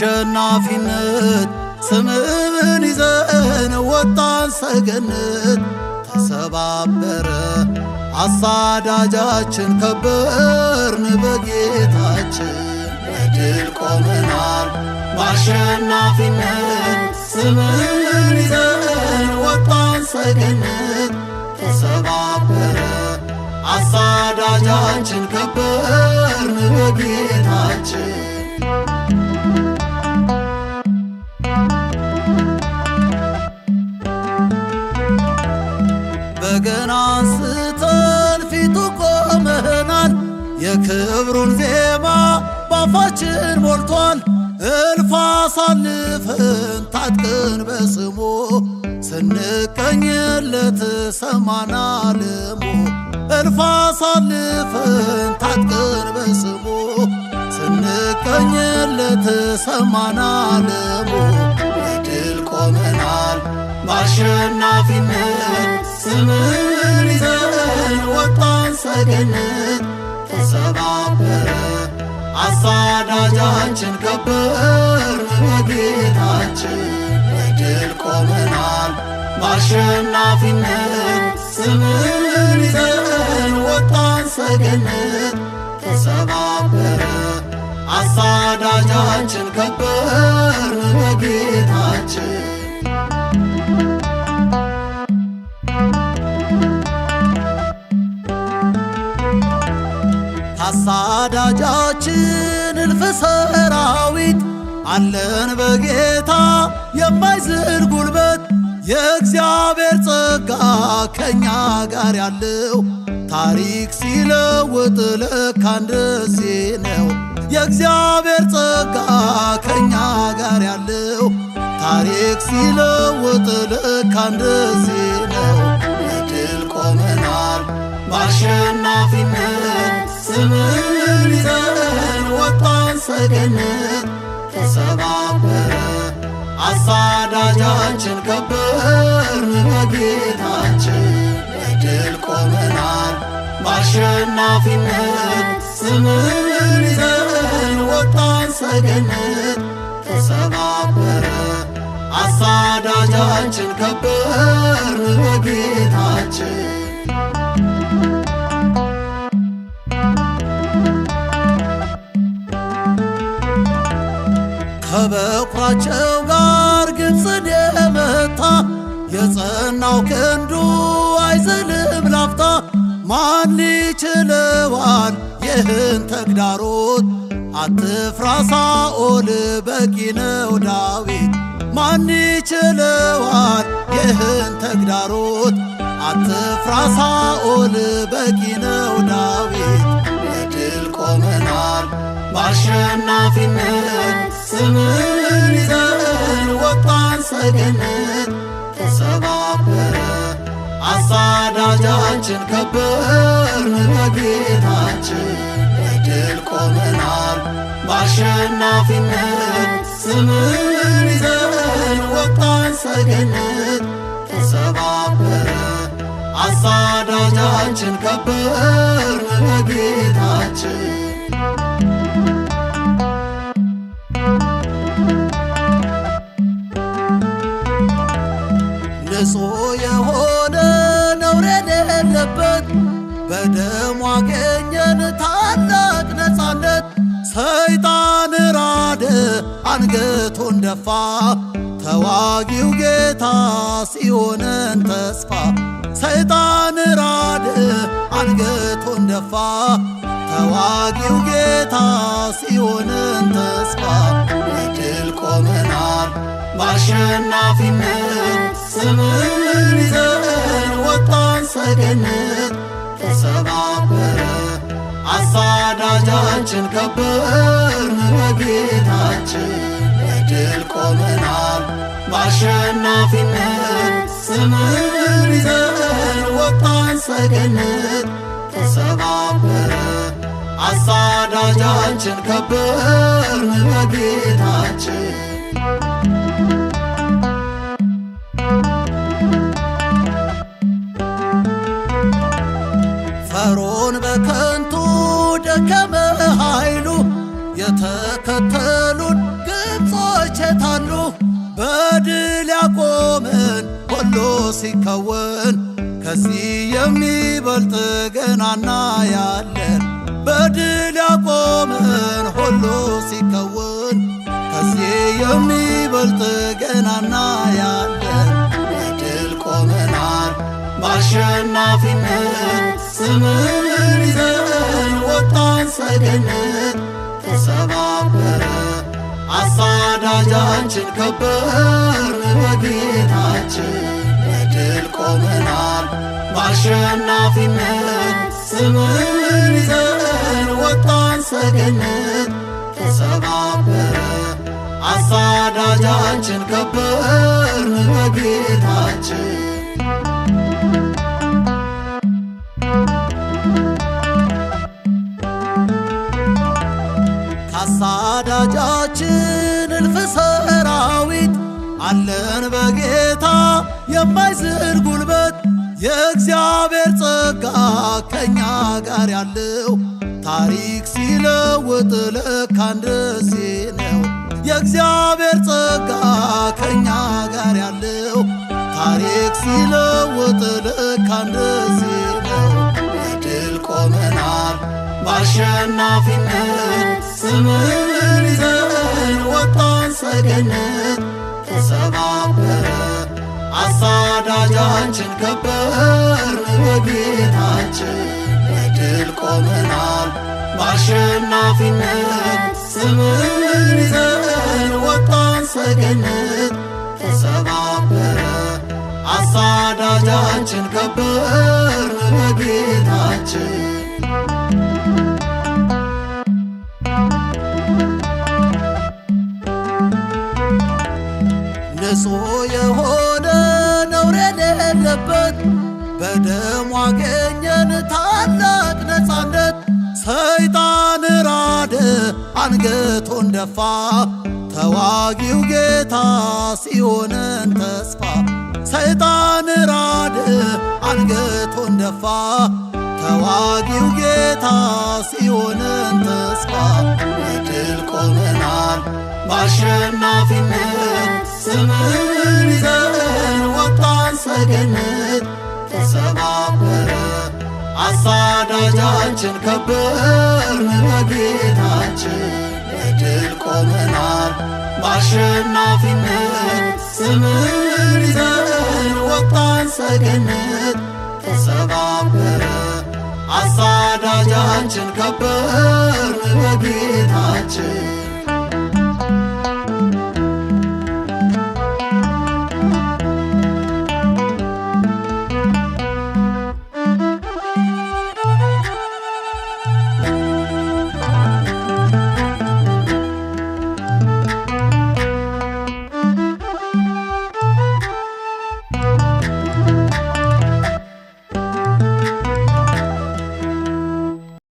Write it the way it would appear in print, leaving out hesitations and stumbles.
በአሸናፊነት ስምን ይዘን ወጣን ሰገነት። ተሰባበረ አሳዳጃችን ከበርን በጌታችን በድል ቆመናል። በአሸናፊነት ስምን ይዘን ወጣን ሰገነት። ተሰባበረ አሳዳጃችን ከበርን በጌታችን በገና አንስተን ፊቱ ቆመናል። የክብሩን ዜማ ባፋችን ሞልቷል። እልፍ አሳልፈን ታጥቀን በስሙ ስንቀኝለት ሰማን ዓለሙ። እልፍ አሳልፈን ታጥቀን በስሙ ስንቀኝለት ሰማን ዓለሙ። በድል ቆመናል በአሸናፊነት ስምን ይዘን ወጣን ሰገነት። ተሰባበረ አሳዳጃችን ከበርን በጌታችን በድል ቆመናል። በአሸናፊነት ስምን ይዘን ወጣን ሰገነት። ተሰባበረ አሳዳጃችን ከበርን በጌታችን አሳዳጃችን እልፍ ሰራዊት አለን በጌታ የማይዝል ጉልበት። የእግዚአብሔር ጸጋ ከኛ ጋር ያለው ታሪክ ሲለውጥ ለካ እንደዚህ ነው። የእግዚአብሔር ጸጋ ከኛ ጋር ያለው ታሪክ ሲለውጥ ለካ እንደዚህ ነው። በድል ቆመናል በአሸናፊነት ስምን ይዘን ወጣን ሰገነት። ተሰባበረ አሳዳጃችን ከበርን በጌታችን በድል ቆመናል። በአሸናፊነት ስምን ይዘን ወጣን ሰገነት። ተሰባበረ አሳዳጃችን ከበርን በጌታችን ከበኩራቸው ጋር ግብፅን የመታ የጸናው ክንዱ አይዝልም ላፍታ። ማን ይችለዋል ይህን ተግዳሮት? አትፍራ ሳኦል በቂ ነው ዳዊት። ማን ይችለዋል ይህን ተግዳሮት? አትፍራ ሳኦል በቂ ነው ዳዊት። በድል ቆመናል በአሸናፊነት ስምን ይዘን ወጣን ሰገነት። ተሰባበረ አሳዳጃችን ከበርን በጌታችን በድል ቆመናል። በአሸናፊነት ስምን ይዘን ወጣን ሰገነት። ተሰባበረ አሳዳጃችን ከበርን በጌታችን ንጹሕ የሆነ ነውር የሌለበት በደሙ አገኘን ታላቅ ነፃነት። ሰይጣን ራደ አንገቱን ደፋ ተዋጊው ጌታ ሲሆነን ተስፋ። ሰይጣን ራደ አንገቱን ደፋ ተዋጊው ጌታ ሲሆነን ተስፋ። በድል ቆመናል በአሸናፊነት ስምን ይዘን ወጣን ሰገነት። ተሰባበረ አሳዳጃችን ከበርን በጌታችን በድል ቆመናል። በአሸናፊነት ስምን ይዘን ወጣን ሰገነት። ተሰባበረ አሳዳጃችን ከበርን በጌታችን ፈርዖን በከንቱ ደከመ ኃይሉ የተከተሉን ግብፅ ሁሉ ሲከወን ከዚህ የሚበልጥ ገናና ያለን በድል ያቆመን ሁሉ ሲከወን ከዚህ የሚበልጥ ገናና ያለን በድል ቆመናል በአሸናፊነት ስምን ይዘን ወጣን ሰገነት ተሰባበረ አሳዳጃችን ከበርን በጌታችን በድል ቆመናል በአሸናፊነት ስምን ይዘን ወጣን ሰገነት ተሰባበረ አሳዳጃችን ከበርን በጌታችን አሳዳጃችን እልፍ ሰራዊት አለን በጌታ የማይዝል ጉልበት የእግዚአብሔር ጸጋ ከኛ ጋር ያለው ታሪክ ሲለውጥ ለካ እንደዚህ ነው። የእግዚአብሔር ጸጋ ከኛ ጋር ያለው ታሪክ ሲለውጥ ለካ እንደዚህ ነው። በድል ቆመናል በአሸናፊነት ስምን ይዘን ወጣን ሰገነት ተሰባበረ አሳዳጃችን ከበርን በጌታችን በድል ቆመናል በአሸናፊነት ስምን ይዘን ወጣን ሰገነት ተሰባበረ አሳዳጃችን ከበርን በጌታችን ንጹሕ የሆነ ነውር የሌለበት በደሙ አገኘን ታላቅ ነፃነት። ሰይጣን ራደ አንገቱን ደፋ ተዋጊው ጌታ ሲሆነን ተስፋ። ሰይጣን ራደ አንገቱን ደፋ ተዋጊው ጌታ ሲሆነን ተስፋ። በድል ቆመናል በአሸናፊነት ስምን ይዘን ወጣን ሰገነት ተሰባበረ አሳዳጃችን ከበርን በጌታችን በድል ቆመናል በአሸናፊነት ስምን ይዘን ወጣን ሰገነት ተሰባበረ አሳዳጃችን ከበርን በጌታችን